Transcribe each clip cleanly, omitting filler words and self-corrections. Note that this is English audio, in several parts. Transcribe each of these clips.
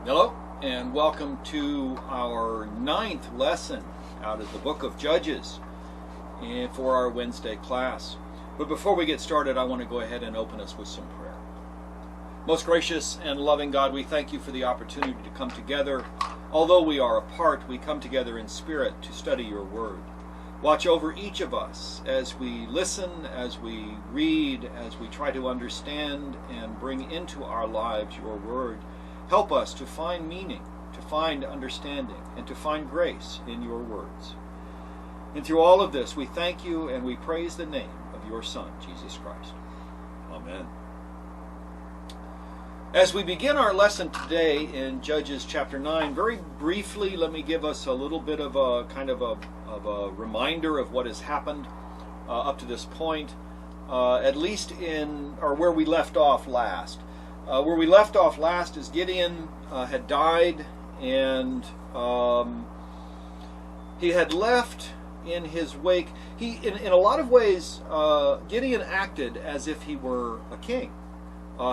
Hello, and welcome to our 9th lesson out of the book of Judges and for our Wednesday class. But before we get started, I want to go ahead and open us with some prayer. Most gracious and loving God, we thank you for the opportunity to come together. Although we are apart, we come together in spirit to study your word. Watch over each of us as we listen, as we read, as we try to understand and bring into our lives your word. Help us to find meaning, to find understanding, and to find grace in your words. And through all of this, we thank you and we praise the name of your Son, Jesus Christ. Amen. As we begin our lesson today in Judges chapter 9, very briefly, let me give us a little bit of a kind of a reminder of what has happened up to this point, at least where we left off last. Where we left off last is Gideon had died, and he had left in his wake. In a lot of ways, Gideon acted as if he were a king.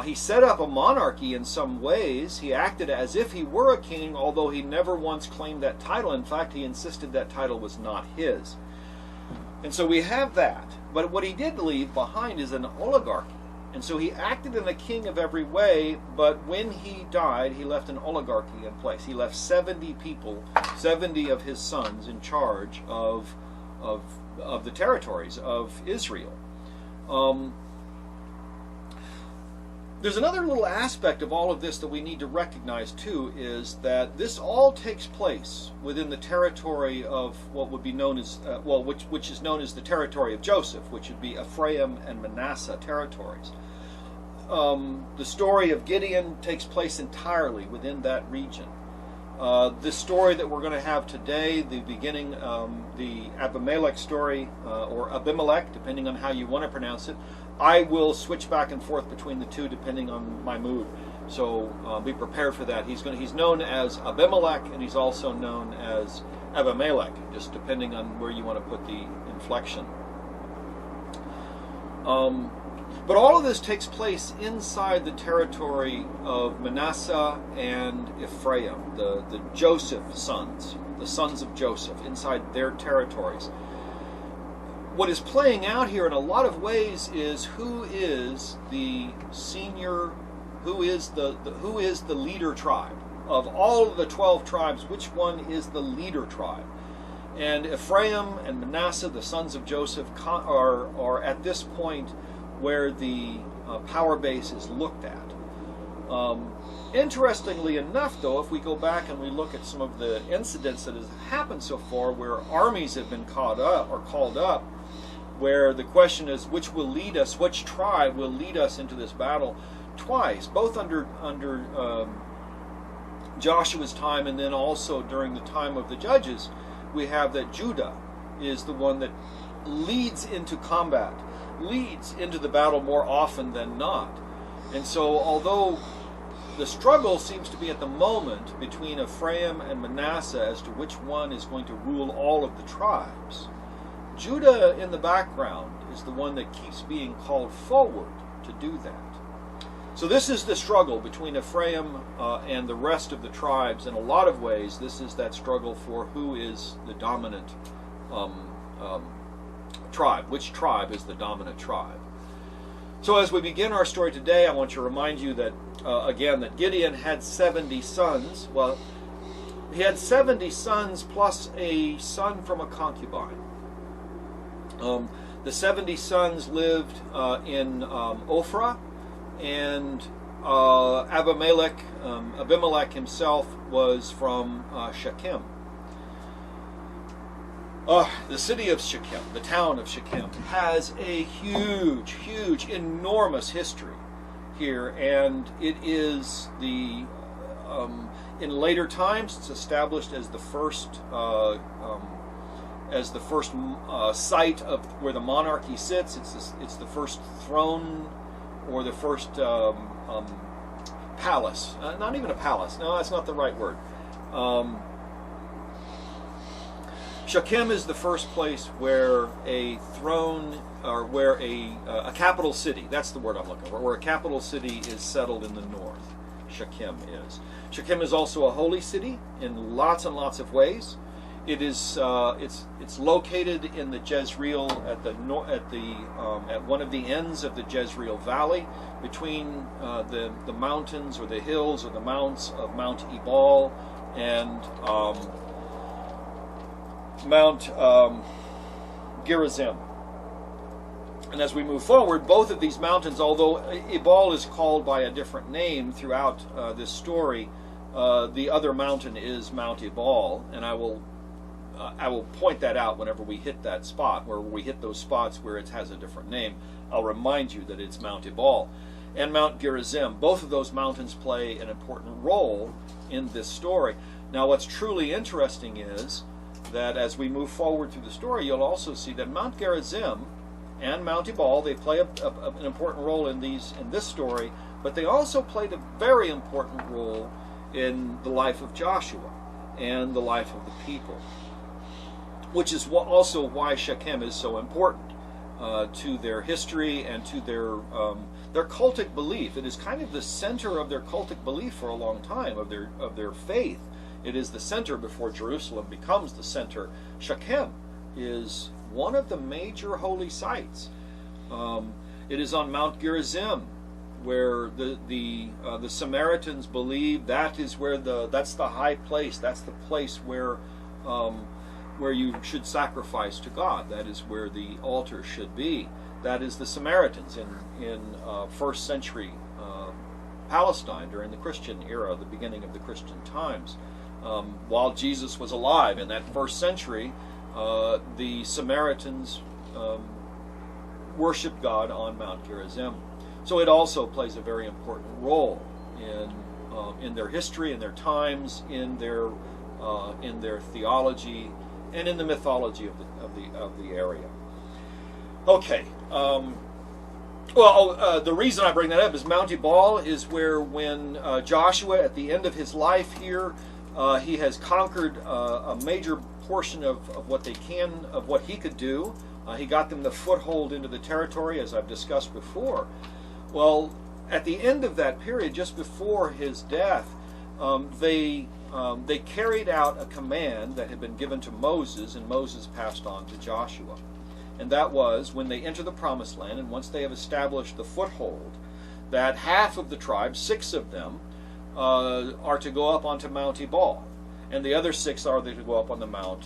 He set up a monarchy in some ways. He acted as if he were a king, although he never once claimed that title. In fact, he insisted that title was not his. And so we have that. But what he did leave behind is an oligarchy. And so he acted in a king of every way, but when he died, he left an oligarchy in place. He left 70 people, 70 of his sons, in charge of the territories of Israel. There's another little aspect of all of this that we need to recognize too, is that this all takes place within the territory of what would be known as, which is known as the territory of Joseph, which would be Ephraim and Manasseh territories. The story of Gideon takes place entirely within that region. The story that we're going to have today, the beginning, the Abimelech story, or Abimelech, depending on how you want to pronounce it, I will switch back and forth between the two depending on my mood. So be prepared for that. He's known as Abimelech, and he's also known as Abimelech, just depending on where you want to put the inflection. But all of this takes place inside the territory of Manasseh and Ephraim, the Joseph sons, the sons of Joseph, inside their territories. What is playing out here in a lot of ways is who is the senior, who is the leader tribe. Of all of the 12 tribes, which one is the leader tribe? And Ephraim and Manasseh, the sons of Joseph, are at this point where the power base is looked at. Interestingly enough, though, if we go back and we look at some of the incidents that have happened so far, where armies have been called up, where the question is which will lead us, which tribe will lead us into this battle, twice, both under Joshua's time and then also during the time of the judges, we have that Judah is the one that leads into combat, leads into the battle more often than not. And so although the struggle seems to be at the moment between Ephraim and Manasseh as to which one is going to rule all of the tribes, Judah in the background is the one that keeps being called forward to do that. So this is the struggle between Ephraim and the rest of the tribes. In a lot of ways, this is that struggle for who is the dominant tribe. Which tribe is the dominant tribe? So as we begin our story today, I want to remind you that, again, that Gideon had 70 sons. Well, he had 70 sons plus a son from a concubine. The 70 sons lived in Ophrah, and Abimelech himself was from Shechem. The city of Shechem, the town of Shechem, has a huge, enormous history here, and it is in later times it's established as the first site of where the monarchy sits. It's the first throne, or the first palace. Not even a palace. No, that's not the right word. Shechem is the first place where a throne, or where a capital city, that's the word I'm looking for, where a capital city is settled in the north. Shechem is. Shechem is also a holy city in lots and lots of ways. It is it's located in the Jezreel at one of the ends of the Jezreel Valley, between the mountains or the hills or the mounts of Mount Ebal and Mount Gerizim. And as we move forward, both of these mountains, although Ebal is called by a different name throughout this story, the other mountain is Mount Ebal, and I will point that out whenever we hit that spot, where we hit those spots where it has a different name. I'll remind you that it's Mount Ebal and Mount Gerizim. Both of those mountains play an important role in this story. Now, what's truly interesting is that as we move forward through the story, you'll also see that Mount Gerizim and Mount Ebal, they play an important role in this story, but they also played a very important role in the life of Joshua and the life of the people, which is also why Shechem is so important to their history and to their cultic belief. It is kind of the center of their cultic belief for a long time, of their faith. It is the center before Jerusalem becomes the center. Shechem is one of the major holy sites. It is on Mount Gerizim, where the Samaritans believe that's the high place. That's the place where you should sacrifice to God. That is where the altar should be. That is the Samaritans in first century Palestine during the Christian era, the beginning of the Christian times. While Jesus was alive in that first century, the Samaritans worshiped God on Mount Gerizim. So it also plays a very important role in their history, in their times, in their theology, and in the mythology of the area. Okay. The reason I bring that up is Mount Ebal is where, when Joshua, at the end of his life here, he has conquered a major portion of what he could do. He got them the foothold into the territory, as I've discussed before. Well, at the end of that period, just before his death, they carried out a command that had been given to Moses, and Moses passed on to Joshua. And that was, when they enter the Promised Land, and once they have established the foothold, that half of the tribes, 6 of them, are to go up onto Mount Ebal, and the other 6 are to go up on Mount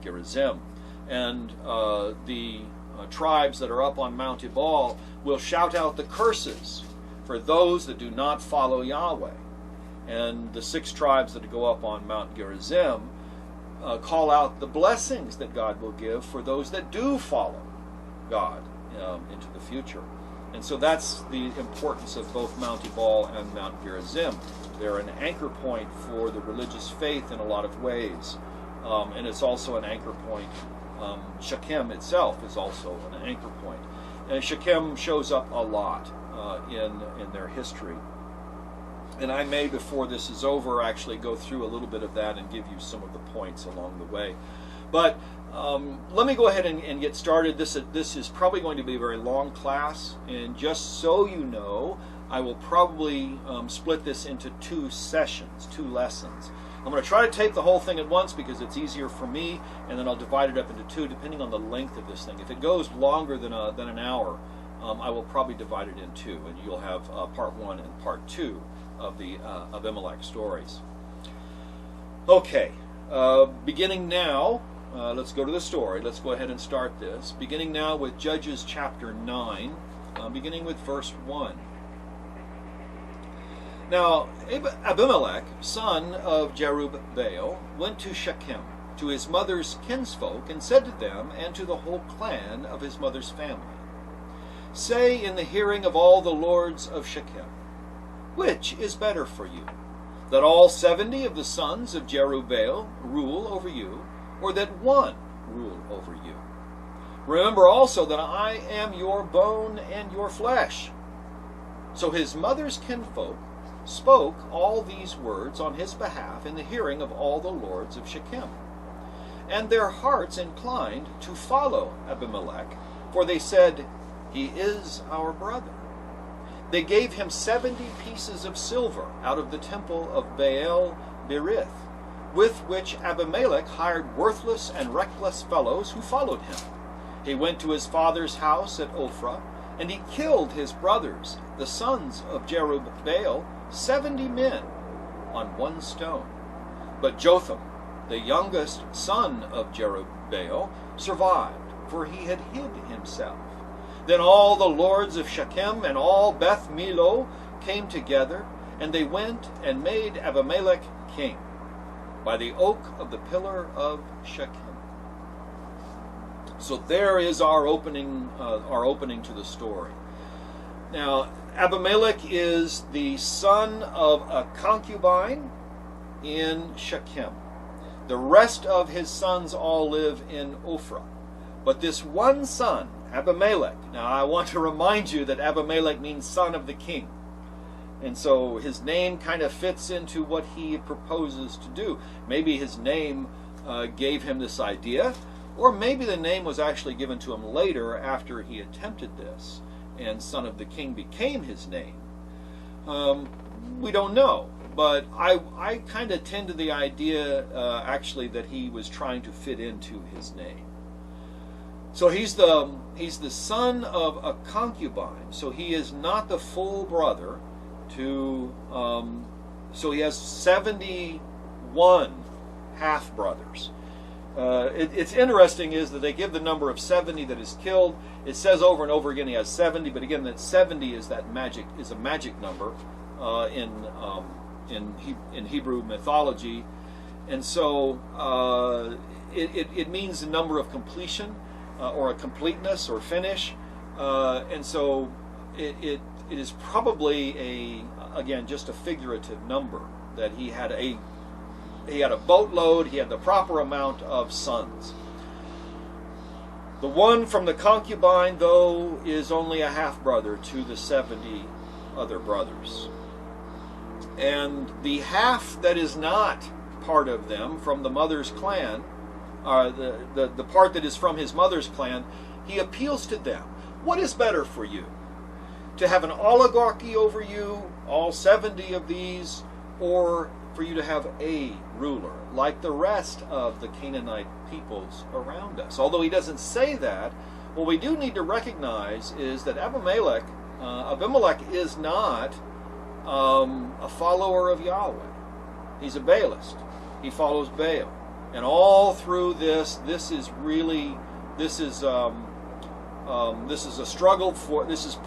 Gerizim. And the tribes that are up on Mount Ebal will shout out the curses for those that do not follow Yahweh. And the 6 tribes that go up on Mount Gerizim call out the blessings that God will give for those that do follow God into the future. And so that's the importance of both Mount Ebal and Mount Gerizim. They're an anchor point for the religious faith in a lot of ways. And it's also an anchor point. Shechem itself is also an anchor point. And Shechem shows up a lot in their history. And I may, before this is over, actually go through a little bit of that and give you some of the points along the way. But let me go ahead and get started. This is probably going to be a very long class, and just so you know, I will probably split this into 2 sessions, 2 lessons. I'm going to try to tape the whole thing at once because it's easier for me, and then I'll divide it up into 2 depending on the length of this thing. If it goes longer than an hour, I will probably divide it in 2, and you'll have part 1 and part 2 of the Abimelech stories. Okay, beginning now, let's go to the story. Let's go ahead and start this. Beginning now with Judges chapter 9, beginning with verse 1. Now, Abimelech, son of Jerubbaal, went to Shechem, to his mother's kinsfolk, and said to them and to the whole clan of his mother's family, "Say in the hearing of all the lords of Shechem, which is better for you, that all 70 of the sons of Jerubbaal rule over you, or that one rule over you? Remember also that I am your bone and your flesh." So his mother's kinsfolk spoke all these words on his behalf in the hearing of all the lords of Shechem. And their hearts inclined to follow Abimelech, for they said, "He is our brother." They gave him 70 pieces of silver out of the temple of Baal Berith, with which Abimelech hired worthless and reckless fellows who followed him. He went to his father's house at Ophrah, and he killed his brothers, the sons of Jerubbaal, 70 men, on one stone. But Jotham, the youngest son of Jerubbaal, survived, for he had hid himself. Then all the lords of Shechem and all Beth Millo came together, and they went and made Abimelech king by the oak of the pillar of Shechem. So there is our opening to the story. Now, Abimelech is the son of a concubine in Shechem. The rest of his sons all live in Ophrah. But this one son, Abimelech, now I want to remind you that Abimelech means son of the king. And so his name kind of fits into what he proposes to do. Maybe his name gave him this idea, or maybe the name was actually given to him later after he attempted this, and son of the king became his name. We don't know, but I kind of tend to the idea actually that he was trying to fit into his name. So he's the son of a concubine, so he is not the full brother to, so he has 71 half-brothers. It's interesting is that they give the number of 70 that is killed. It says over and over again he has 70, but again that 70 is a magic number in Hebrew mythology, and so it means the number of completion or a completeness or finish, and so it is probably just a figurative number that he had a boatload, he had the proper amount of sons. The one from the concubine, though, is only a half-brother to the 70 other brothers. And the half that is not part of them from the mother's clan, the part that is from his mother's clan, he appeals to them. What is better for you? To have an oligarchy over you, all 70 of these, or for you to have a ruler, like the rest of the Canaanite peoples around us? Although he doesn't say that, what we do need to recognize is that Abimelech is not a follower of Yahweh. He's a Baalist. He follows Baal. And all through this is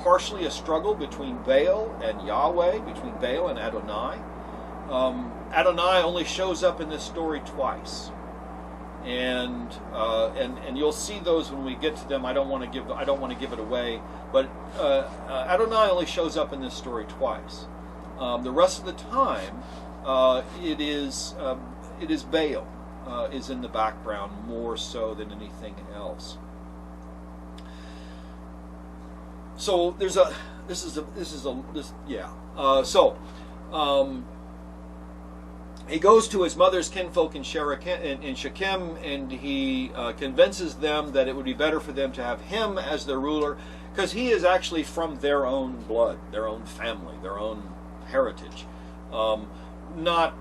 partially a struggle between Baal and Yahweh, between Baal and Adonai. Adonai only shows up in this story twice, and you'll see those when we get to them. I don't want to give it away, but Adonai only shows up in this story twice. The rest of the time, it is Baal is in the background more so than anything else. So he goes to his mother's kinfolk in Shechem, and he convinces them that it would be better for them to have him as their ruler, because he is actually from their own blood, their own family, their own heritage. Not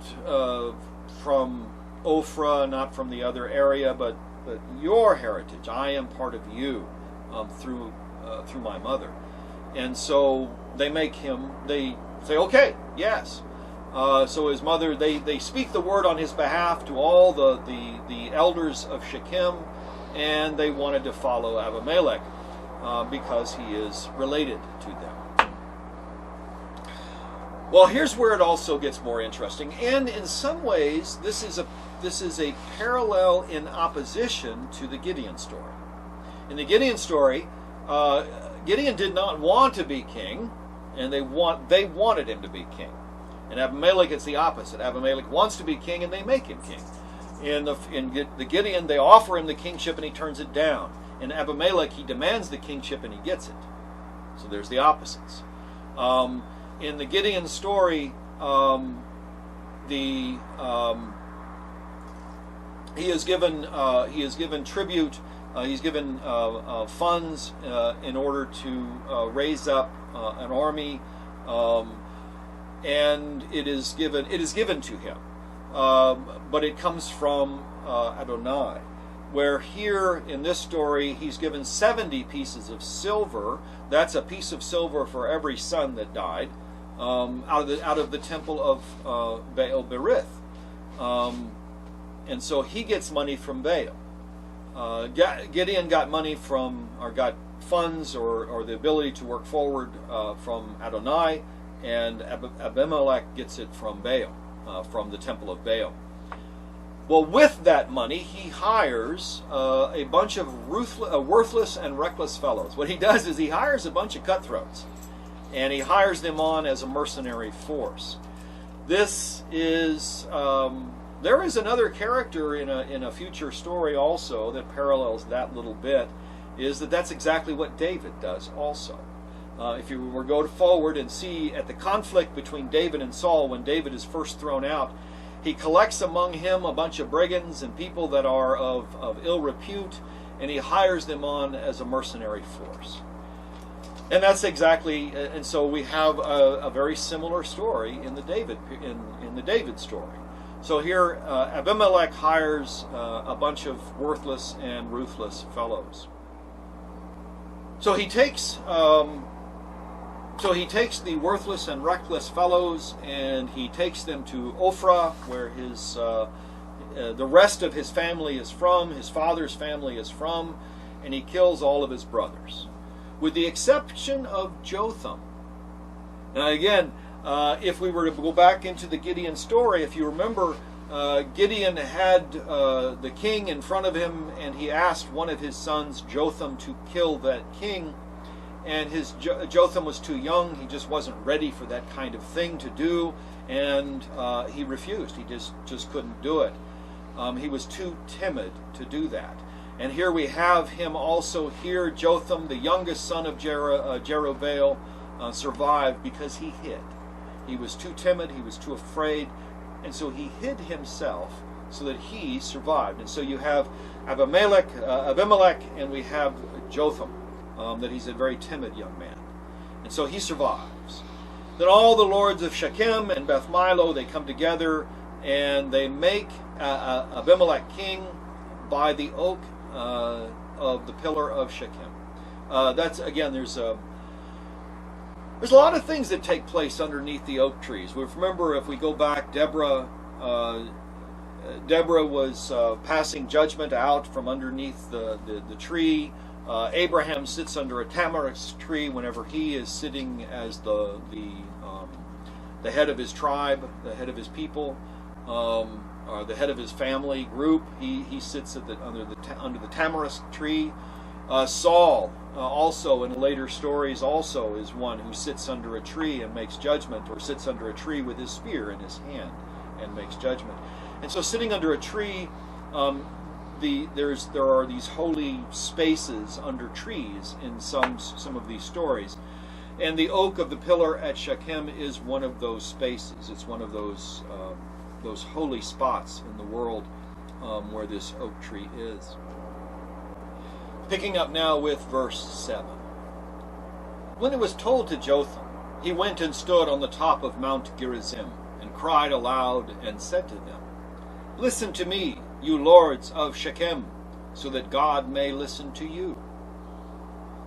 from Ophrah, not from the other area, but your heritage. I am part of you through my mother. And so they say, okay, yes. So his mother, they speak the word on his behalf to all the elders of Shechem, and they wanted to follow Abimelech because he is related to them. Well, here's where it also gets more interesting, and in some ways this is a parallel in opposition to the Gideon story. In the Gideon story, Gideon did not want to be king, and they wanted him to be king. In Abimelech, it's the opposite. Abimelech wants to be king, and they make him king. In the Gideon, they offer him the kingship, and he turns it down. In Abimelech, he demands the kingship, and he gets it. So there's the opposites. In the Gideon story, he is given tribute He's given funds in order to raise up an army, and it is given to him. But it comes from Adonai, where here in this story he's given 70 pieces of silver. That's a piece of silver for every son that died, out of the temple of Baal Berith. And so he gets money from Baal. Gideon got money from, or got funds or the ability to work forward from Adonai, and Abimelech gets it from Baal, from the temple of Baal. Well, with that money, he hires a bunch of worthless and reckless fellows. What he does is he hires a bunch of cutthroats, and he hires them on as a mercenary force. This is there is another character in a future story also that parallels that little bit. Is that's exactly what David does also. If you were to go forward and see at the conflict between David and Saul, when David is first thrown out, he collects among him a bunch of brigands and people that are of ill repute, and he hires them on as a mercenary force. And that's exactly, and so we have a very similar story in the David story. So here, Abimelech hires a bunch of worthless and ruthless fellows. So he takes the worthless and reckless fellows, and he takes them to Ophrah, where the rest of his family is from, his father's family is from, and he kills all of his brothers, with the exception of Jotham. Now again, if we were to go back into the Gideon story, if you remember, Gideon had the king in front of him, and he asked one of his sons, Jotham, to kill that king. And Jotham was too young. He just wasn't ready for that kind of thing to do, and he refused. He just couldn't do it. He was too timid to do that. And here we have him also here. Jotham, the youngest son of Jerubbaal, survived because he hid. He was too timid. He was too afraid, and so he hid himself so that he survived. And so you have Abimelech, and we have Jotham. That he's a very timid young man. And so he survives. Then all the lords of Shechem and Beth Milo, they come together, and they make Abimelech king by the oak of the pillar of Shechem. That's, again, there's a lot of things that take place underneath the oak trees. Remember, if we go back, Deborah was passing judgment out from underneath the tree. Abraham sits under a tamarisk tree whenever he is sitting as the head of his tribe, the head of his people, the head of his family group. He sits under the tamarisk tree. Saul also in later stories also is one who sits under a tree and makes judgment, or sits under a tree with his spear in his hand and makes judgment. And so sitting under a tree, there are these holy spaces under trees in some of these stories, and the oak of the pillar at Shechem is one of those spaces. It's one of those holy spots in the world where this oak tree is. Picking up now with verse 7. When it was told to Jotham, he went and stood on the top of Mount Gerizim, and cried aloud and said to them, "Listen to me, you lords of Shechem, so that God may listen to you.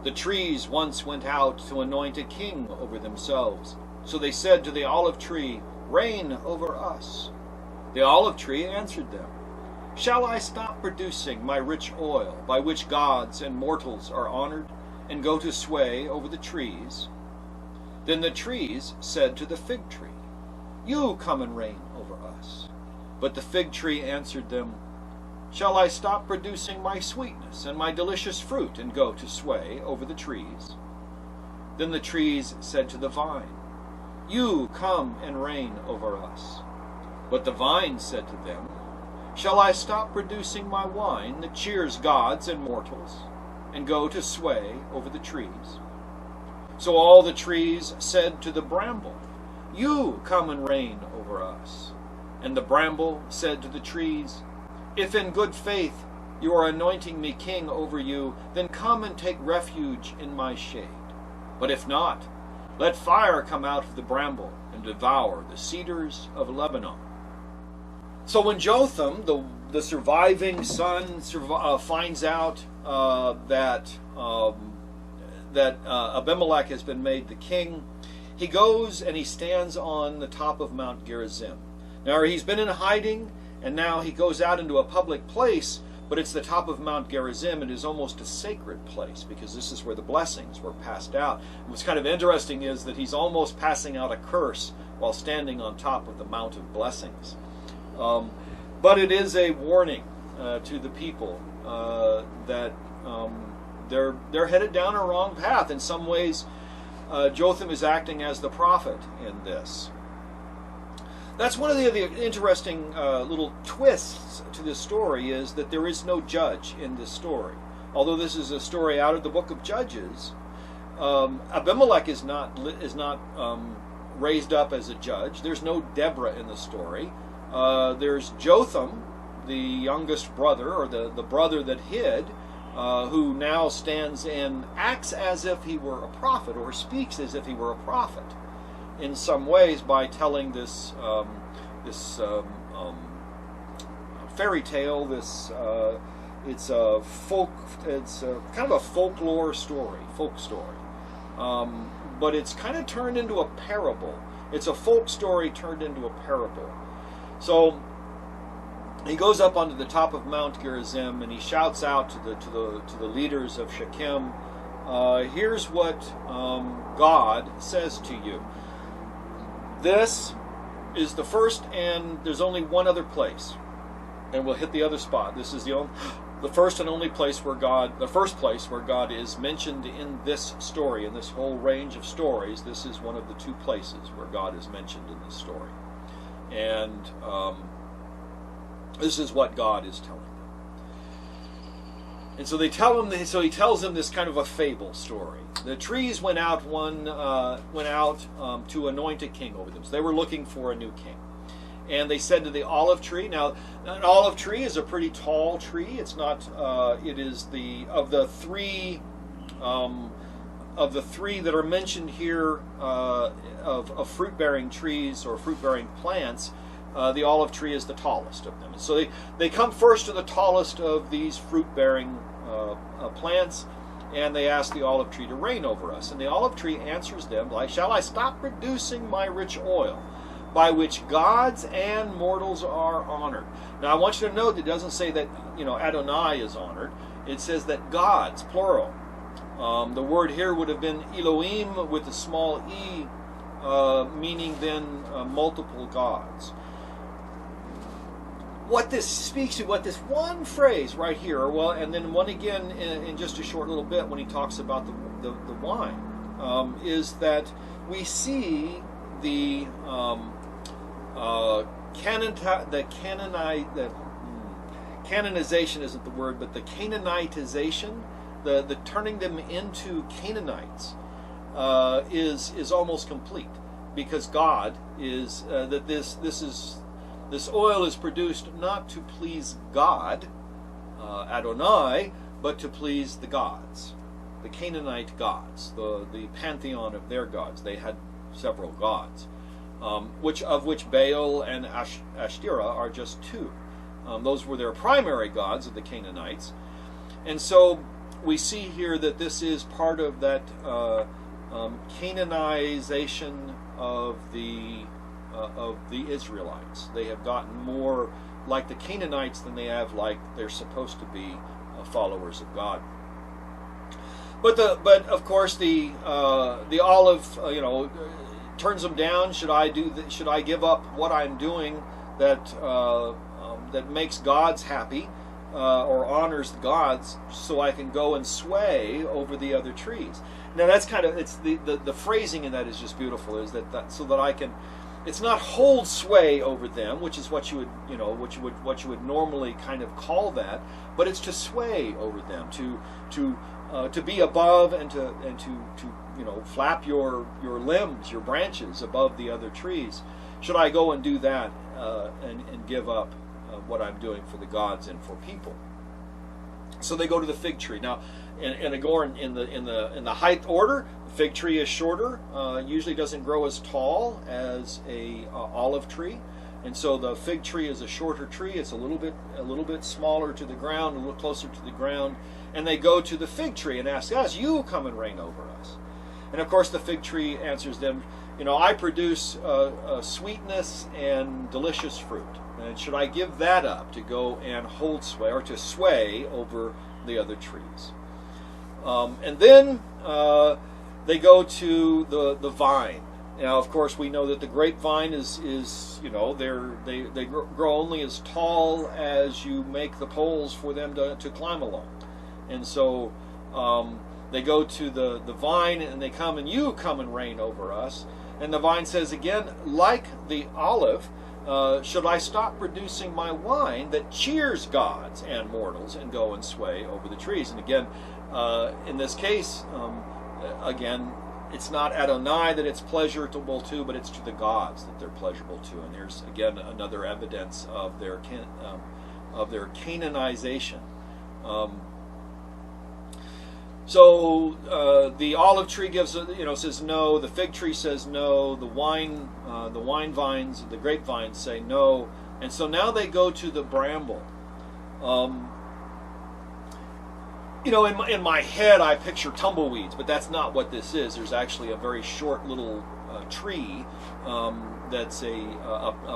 The trees once went out to anoint a king over themselves. So they said to the olive tree, 'Reign over us.' The olive tree answered them, 'Shall I stop producing my rich oil, by which gods and mortals are honored, and go to sway over the trees?' Then the trees said to the fig tree, 'You come and reign over us.' But the fig tree answered them, 'Shall I stop producing my sweetness and my delicious fruit, and go to sway over the trees?' Then the trees said to the vine, 'You come and reign over us.' But the vine said to them, 'Shall I stop producing my wine that cheers gods and mortals, and go to sway over the trees?' So all the trees said to the bramble, 'You come and reign over us.' And the bramble said to the trees, 'If in good faith you are anointing me king over you, then come and take refuge in my shade. But if not, let fire come out of the bramble and devour the cedars of Lebanon. So when Jotham, the surviving son, finds out that Abimelech has been made the king, he goes and he stands on the top of Mount Gerizim. Now he's been in hiding, and now he goes out into a public place, but it's the top of Mount Gerizim. It is almost a sacred place because this is where the blessings were passed out. And what's kind of interesting is that he's almost passing out a curse while standing on top of the Mount of Blessings. But it is a warning to the people that they're headed down a wrong path. In some ways, Jotham is acting as the prophet in this. That's one of the interesting little twists to this story, is that there is no judge in this story. Although this is a story out of the book of Judges, Abimelech is not raised up as a judge. There's no Deborah in the story. There's Jotham, the youngest brother, or the brother that hid, who now stands and acts as if he were a prophet, or speaks as if he were a prophet in some ways by telling this fairy tale. It's a kind of a folklore story, folk story, but it's kind of turned into a parable. It's a folk story turned into a parable. So he goes up onto the top of Mount Gerizim and he shouts out to the leaders of Shechem, here's what God says to you. This is the first, and there's only one other place, and we'll hit the other spot. This is the first and only place where the first place where God is mentioned in this story, in this whole range of stories. This is one of the two places where God is mentioned in this story. And this is what God is telling them. And so they tell him. So he tells them this kind of a fable story. The trees went out to anoint a king over them. So they were looking for a new king. And they said to the olive tree. Now, an olive tree is a pretty tall tree. It's not. It is of the three that are mentioned here of fruit-bearing trees or fruit-bearing plants. The olive tree is the tallest of them. And so they come first to the tallest of these fruit-bearing plants, and they ask the olive tree to reign over us. And the olive tree answers them like, shall I stop producing my rich oil, by which gods and mortals are honored? Now I want you to note that it doesn't say that Adonai is honored. It says that gods, plural. The word here would have been Elohim with a small e, meaning then multiple gods. What this speaks to, what this one phrase right here, well, and then one again in just a short little bit when he talks about the wine, is that we see the canonization isn't the word, but the Canaanitization, the turning them into Canaanites, is almost complete, because God is that this oil is produced not to please God, Adonai, but to please the gods, the Canaanite gods, the pantheon of their gods. They had several gods, of which Baal and Ashtoreth are just two. Those were their primary gods of the Canaanites. And so we see here that this is part of that Canaanization of the Israelites. They have gotten more like the Canaanites than they have like they're supposed to be followers of God. But of course the olive turns them down. Should I give up what I'm doing that makes gods happy or honors the gods, so I can go and sway over the other trees? Now that's kind of, it's the phrasing in that is just beautiful. Is that so that I can. It's not hold sway over them, which is what you would normally kind of call that, but it's to sway over them, to be above and to flap your limbs, your branches above the other trees. Should I go and do that and give up what I'm doing for the gods and for people? So they go to the fig tree. Now, in the height order, the fig tree is shorter. Usually doesn't grow as tall as a olive tree, and so the fig tree is a shorter tree. It's a little bit smaller to the ground, a little closer to the ground. And they go to the fig tree and ask us, "You come and reign over us." And of course, the fig tree answers them, "I produce sweetness and delicious fruit. And should I give that up to go and hold sway, or to sway over the other trees?" And then they go to the vine. Now, of course, we know that the grapevine is they grow only as tall as you make the poles for them to climb along. And so they go to the vine, and they come, and "You come and reign over us." And the vine says again, like the olive, "Should I stop producing my wine that cheers gods and mortals and go and sway over the trees?" And again, in this case, again, it's not Adonai that it's pleasurable to, but it's to the gods that they're pleasurable to. And there's again another evidence of their Canaanization. So the olive tree says no. The fig tree says no. The wine vines, the grapevines say no. And so now they go to the bramble. In my head I picture tumbleweeds, but that's not what this is. There's actually a very short little tree that's a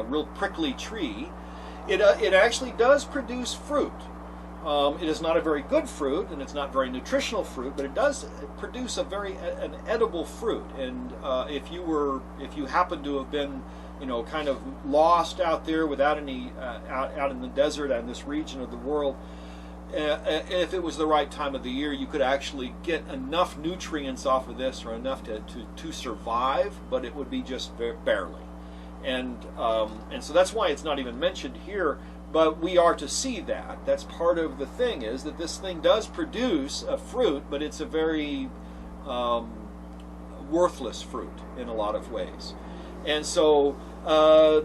real prickly tree. It actually does produce fruit. It is not a very good fruit, and it's not very nutritional fruit, but it does produce an edible fruit. And if you happen to have been, kind of lost out there without any out in the desert and this region of the world, if it was the right time of the year, you could actually get enough nutrients off of this, or enough to survive, but it would be just barely. And so that's why it's not even mentioned here. But we are to see that. That's part of the thing, is that this thing does produce a fruit, but it's a very worthless fruit in a lot of ways. And so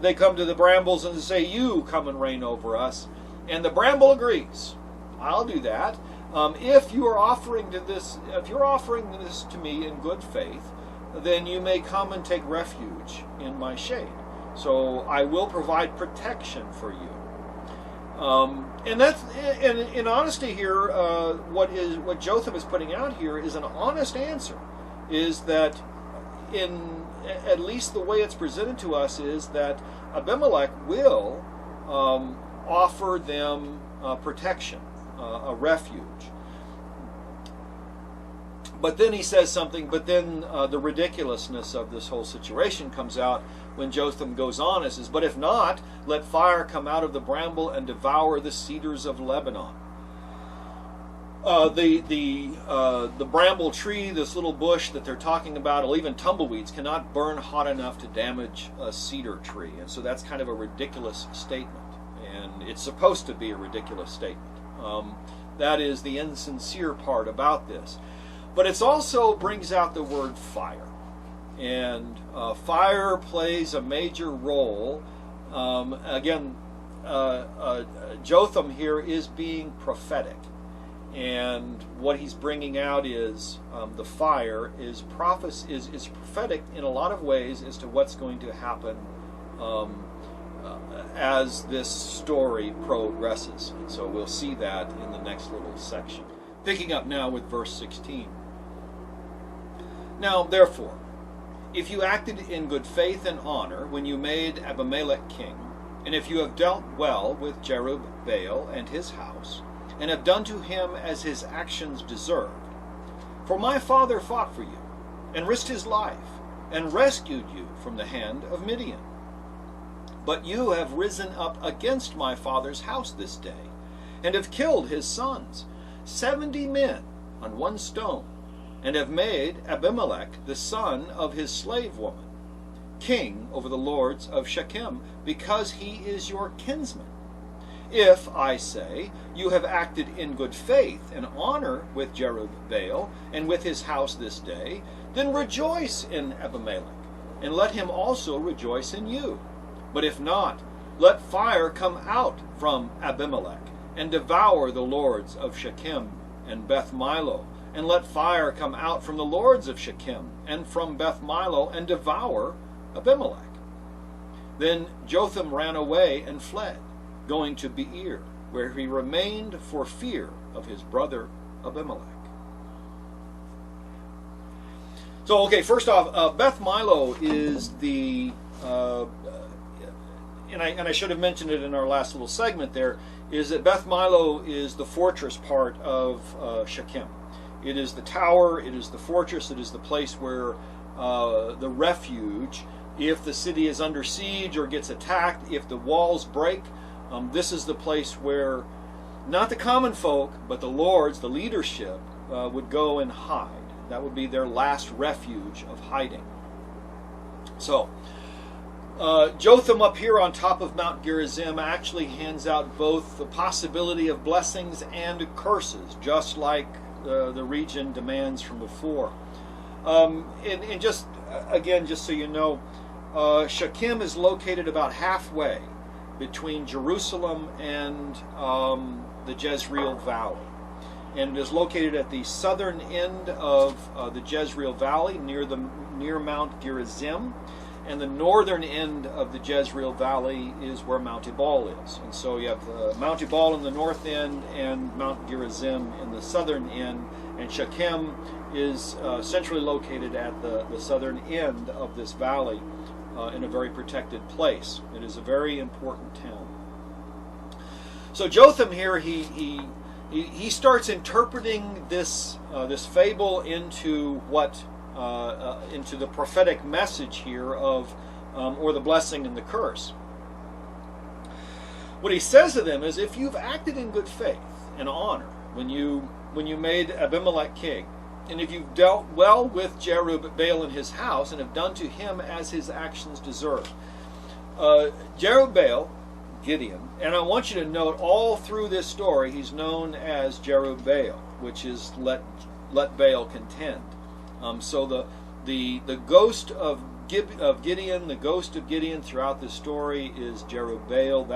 they come to the brambles and say, "You come and reign over us." And the bramble agrees. "I'll do that. If you're offering this to me in good faith, then you may come and take refuge in my shade. So I will provide protection for you." And in honesty here, what Jotham is putting out here is an honest answer. Is that, in at least the way it's presented to us, is that Abimelech will offer them protection, a refuge. But then he says something. But then the ridiculousness of this whole situation comes out when Jotham goes on and says, "But if not, let fire come out of the bramble and devour the cedars of Lebanon." The bramble tree, this little bush that they're talking about, or even tumbleweeds, cannot burn hot enough to damage a cedar tree. And so that's kind of a ridiculous statement. And it's supposed to be a ridiculous statement. That is the insincere part about this. But it also brings out the word fire. And fire plays a major role. Again, Jotham here is being prophetic. And what he's bringing out is the fire is prophetic in a lot of ways as to what's going to happen as this story progresses. And so we'll see that in the next little section. Picking up now with verse 16. "Now, therefore, if you acted in good faith and honor when you made Abimelech king, and if you have dealt well with Jerubbaal and his house, and have done to him as his actions deserved, for my father fought for you, and risked his life, and rescued you from the hand of Midian. But you have risen up against my father's house this day, and have killed his sons, 70 men on one stone, and have made Abimelech, the son of his slave woman, king over the lords of Shechem, because he is your kinsman. If, I say, you have acted in good faith and honor with Jerubbaal and with his house this day, then rejoice in Abimelech, and let him also rejoice in you. But if not, let fire come out from Abimelech, and devour the lords of Shechem and Beth Milo, and let fire come out from the lords of Shechem and from Beth Milo, and devour Abimelech. Then Jotham ran away and fled, going to Beer, where he remained for fear of his brother Abimelech. So, okay, first off, Beth Milo is the, and I should have mentioned it in our last little segment there, is that Beth Milo is the fortress part of Shechem. It is the tower, it is the fortress, it is the place where the refuge, if the city is under siege or gets attacked, if the walls break, this is the place where not the common folk, but the lords, the leadership, would go and hide. That would be their last refuge of hiding. So, Jotham up here on top of Mount Gerizim actually hands out both the possibility of blessings and curses, just like the region demands from before. And just, again, just so you know, Shechem is located about halfway between Jerusalem and the Jezreel Valley. And it is located at the southern end of the Jezreel Valley, near Mount Gerizim. And the northern end of the Jezreel Valley is where Mount Ebal is. And so you have Mount Ebal in the north end and Mount Gerizim in the southern end. And Shechem is centrally located at the southern end of this valley in a very protected place. It is a very important town. So Jotham here, he starts interpreting this fable into what into the prophetic message here of or the blessing and the curse. What he says to them is, if you've acted in good faith and honor when you made Abimelech king, and if you've dealt well with Jerubbaal and his house and have done to him as his actions deserve. Jerubbaal, Gideon, and I want you to note all through this story he's known as Jerubbaal, which is let Baal contend. So the ghost of Gideon, the ghost of Gideon throughout this story is Jerubbaal.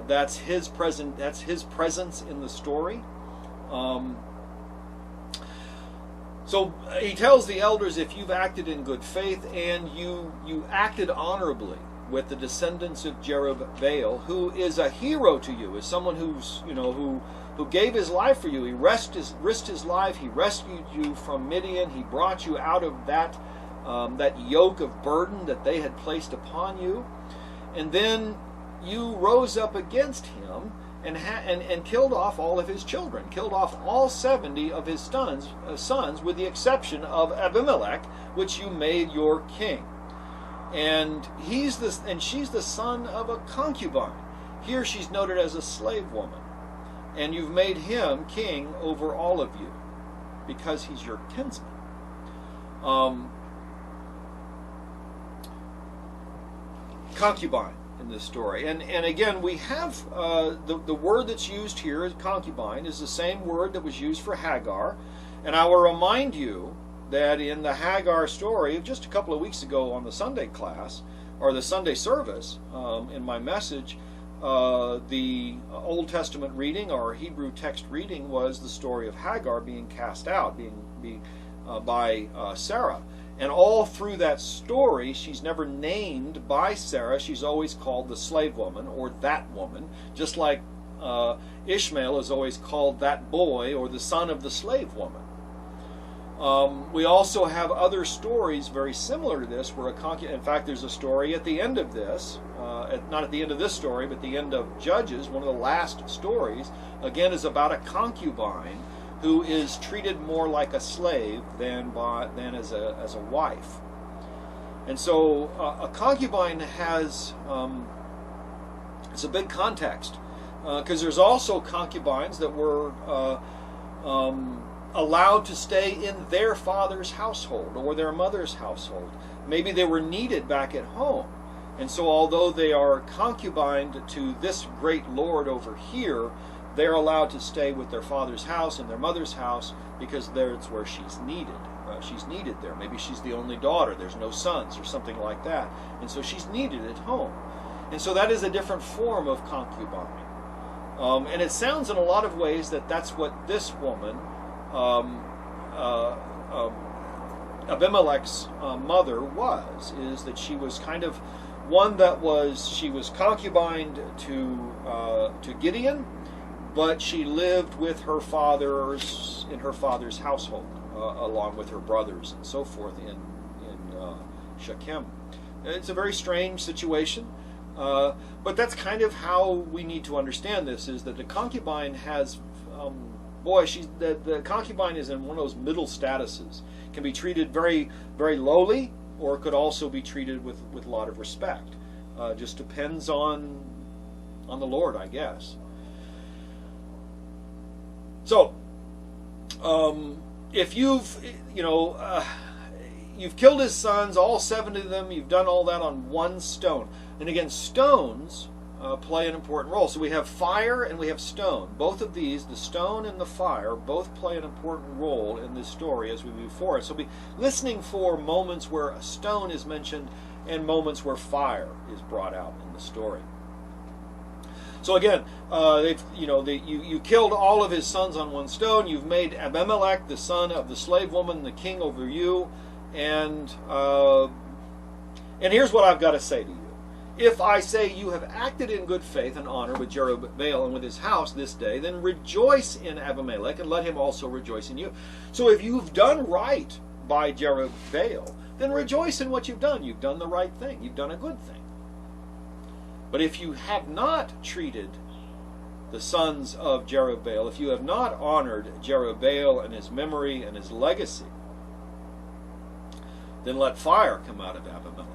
That's his presence in the story. So he tells the elders, if you've acted in good faith and you acted honorably with the descendants of Jerubbaal, who is a hero to you, is someone who's who gave his life for you. He risked his life. He rescued you from Midian. He brought you out of that yoke of burden that they had placed upon you, and then you rose up against him and killed off all of his children, killed off all 70 of his sons, with the exception of Abimelech, which you made your king. And she's the son of a concubine. Here she's noted as a slave woman. And you've made him king over all of you because he's your kinsman. Concubine in this story. And again, we have the word that's used here as concubine is the same word that was used for Hagar. And I will remind you that in the Hagar story, just a couple of weeks ago on the Sunday class, or the Sunday service, in my message, the Old Testament reading, or Hebrew text reading, was the story of Hagar being cast out, by Sarah. And all through that story, she's never named by Sarah. She's always called the slave woman, or that woman, just like Ishmael is always called that boy, or the son of the slave woman. We also have other stories very similar to this, where in fact, there's a story at the end of this, not at the end of this story, but the end of Judges, one of the last stories, again, is about a concubine who is treated more like a slave than as a wife. And so a concubine has, it's a big context, because there's also concubines that were allowed to stay in their father's household or their mother's household. Maybe they were needed back at home. And so although they are concubined to this great lord over here, they're allowed to stay with their father's house and their mother's house because that's where she's needed. She's needed there. Maybe she's the only daughter. There's no sons or something like that. And so she's needed at home. And so that is a different form of concubine. And it sounds in a lot of ways that that's what this woman, Abimelech's mother, is that she was kind of one that she was concubine to Gideon, but she lived with her fathers in her father's household, along with her brothers and so forth in Shechem. It's a very strange situation, but that's kind of how we need to understand this: is that the concubine has, the concubine is in one of those middle statuses. Can be treated very, very lowly, or it could also be treated with a lot of respect. Just depends on the Lord, I guess. So, if you've killed his sons, all 7 of them, you've done all that on one stone. And again, stones play an important role. So we have fire and we have stone. Both of these, the stone and the fire, both play an important role in this story as we move forward. So be listening for moments where a stone is mentioned and moments where fire is brought out in the story. So again, you killed all of his sons on one stone. You've made Abimelech, the son of the slave woman, the king over you. And here's what I've got to say to you. If I say you have acted in good faith and honor with Jerubbaal and with his house this day, then rejoice in Abimelech and let him also rejoice in you. So if you've done right by Jerubbaal, then rejoice in what you've done. You've done the right thing. You've done a good thing. But if you have not treated the sons of Jerubbaal, if you have not honored Jerubbaal and his memory and his legacy, then let fire come out of Abimelech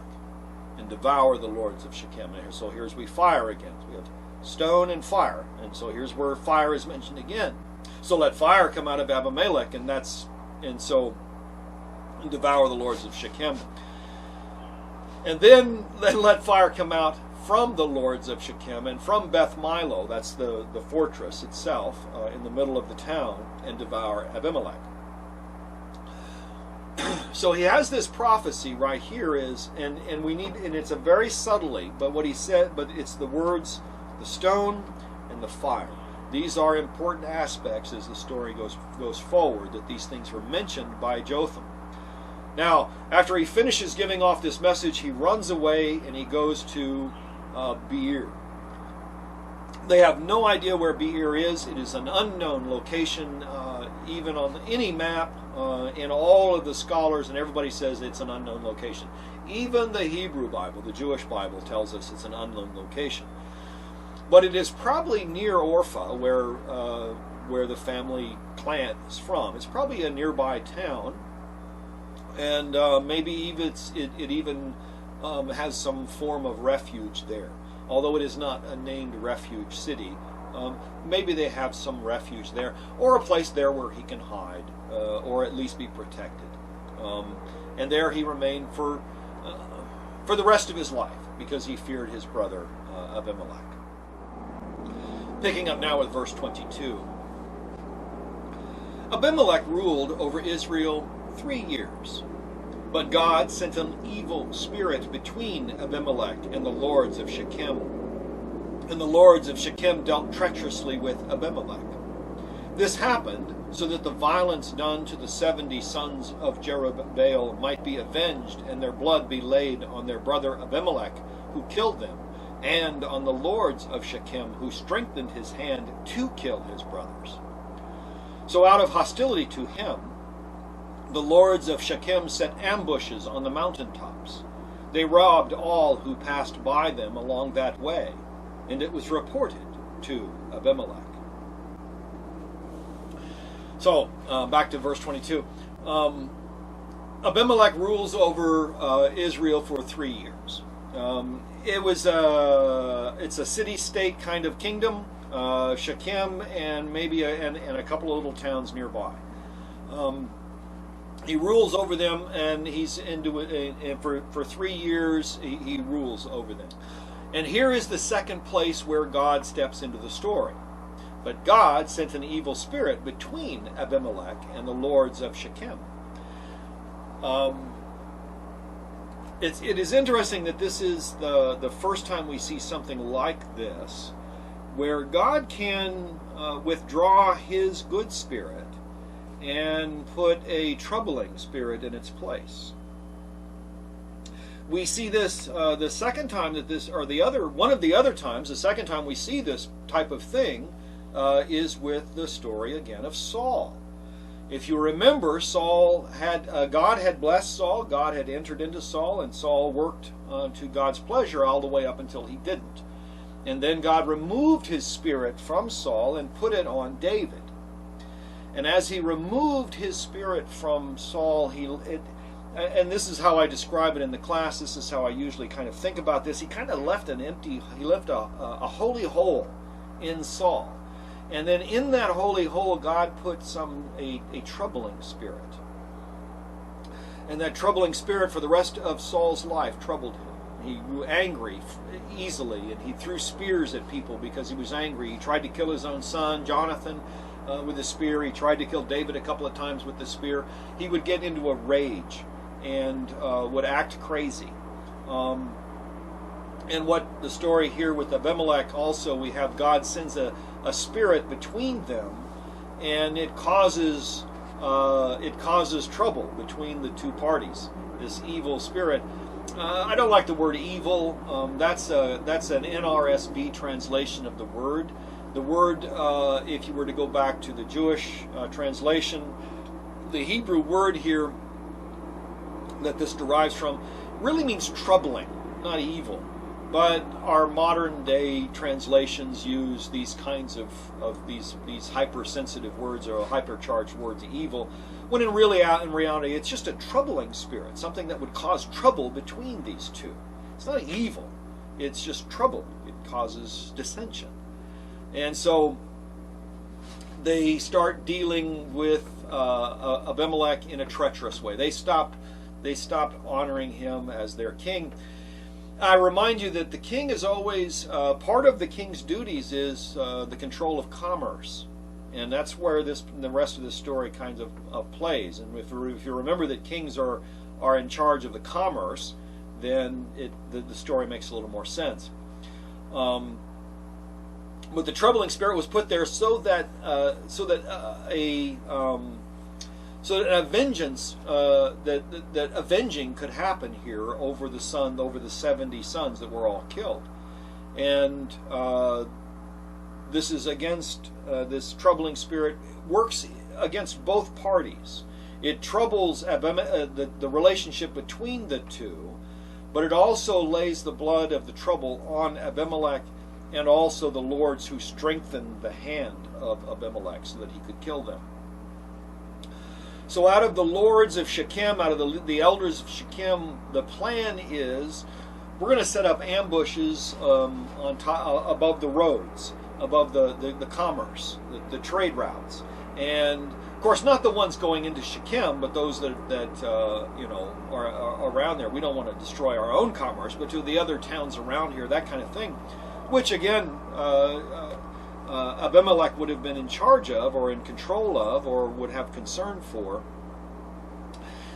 and devour the lords of Shechem. So here's we fire again. So we have stone and fire. And so here's where fire is mentioned again. So let fire come out of Abimelech, and devour the lords of Shechem. And then let fire come out from the lords of Shechem and from Beth Milo, that's the fortress itself in the middle of the town, and devour Abimelech. So he has this prophecy right here and it's a very subtly, but what he said, but it's the words, the stone and the fire. These are important aspects as the story goes forward, that these things were mentioned by Jotham. Now, after he finishes giving off this message, he runs away and he goes to Beer. They have no idea where Beer is. It is an unknown location, even on any map. And all of the scholars and everybody says it's an unknown location. Even the Hebrew Bible, the Jewish Bible, tells us it's an unknown location. But it is probably near Orpha, where the family clan is from. It's probably a nearby town, and maybe even it even has some form of refuge there. Although it is not a named refuge city, maybe they have some refuge there, or a place there where he can hide, or at least be protected. And there he remained for the rest of his life, because he feared his brother Abimelech. Picking up now with verse 22. Abimelech ruled over Israel 3 years. But God sent an evil spirit between Abimelech and the lords of Shechem. And the lords of Shechem dealt treacherously with Abimelech. This happened so that the violence done to the 70 sons of Jerubbaal might be avenged, and their blood be laid on their brother Abimelech, who killed them, and on the lords of Shechem, who strengthened his hand to kill his brothers. So out of hostility to him, the lords of Shechem set ambushes on the mountaintops. They robbed all who passed by them along that way, and it was reported to Abimelech. So, back to verse 22. Abimelech rules over Israel for 3 years. It's a city-state kind of kingdom, Shechem, and maybe a couple of little towns nearby. He rules over them, and he's into it, and for 3 years he rules over them. And here is the second place where God steps into the story. But God sent an evil spirit between Abimelech and the lords of Shechem. It is interesting that this is the first time we see something like this, where God can withdraw His good spirit and put a troubling spirit in its place. We see this the second time that this, or one of the other times, the second time we see this type of thing is with the story again of Saul. If you remember, God had blessed Saul, God had entered into Saul, and Saul worked to God's pleasure all the way up until he didn't. And then God removed His spirit from Saul and put it on David. And as He removed His spirit from Saul, and this is how I describe it in the class, this is how I usually kind of think about this, He kind of left a holy hole in Saul. And then in that holy hole, God put a troubling spirit. And that troubling spirit for the rest of Saul's life troubled him. He grew angry easily, and he threw spears at people because he was angry. He tried to kill his own son, Jonathan, with a spear. He tried to kill David a couple of times with the spear. He would get into a rage and would act crazy. And what the story here with Abimelech also, we have God sends a spirit between them, and it causes trouble between the two parties. This evil spirit. I don't like the word evil. That's an NRSV translation of the word. The word, if you were to go back to the Jewish translation, the Hebrew word here that this derives from really means troubling, not evil. But our modern day translations use these kinds of these hypersensitive words or hypercharged words, evil, when in reality it's just a troubling spirit, something that would cause trouble between these two. It's not evil, it's just trouble. It causes dissension. And so they start dealing with Abimelech in a treacherous way. They stopped honoring him as their king. I remind you that the king is always, part of the king's duties is the control of commerce. And that's where the rest of this story kind of plays. And if you remember that kings are in charge of the commerce, then the story makes a little more sense. But the troubling spirit was put there so that a vengeance, that avenging could happen here over the 70 sons that were all killed. And this is against, this troubling spirit works against both parties. It troubles the relationship between the two, but it also lays the blood of the trouble on Abimelech and also the lords who strengthened the hand of Abimelech so that he could kill them. So out of the lords of Shechem, out of the elders of Shechem, the plan is we're going to set up ambushes on top, above the roads, above the commerce, the trade routes. And of course not the ones going into Shechem, but those that are around there. We don't want to destroy our own commerce, but to the other towns around here, that kind of thing, which again Abimelech would have been in charge of or in control of or would have concern for.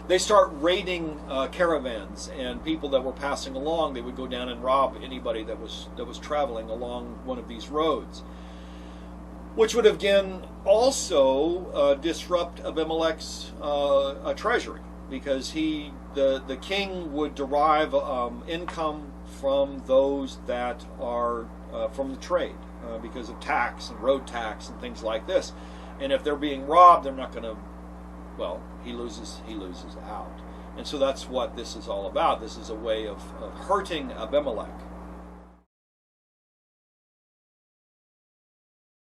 They start raiding caravans and people that were passing along. They would go down and rob anybody that was traveling along one of these roads, which would again also disrupt Abimelech's treasury, because the king would derive income from those that are from the trade, because of tax and road tax and things like this. And if they're being robbed, they're not going to, well, he loses out. And so that's what this is all about. This is a way of hurting Abimelech.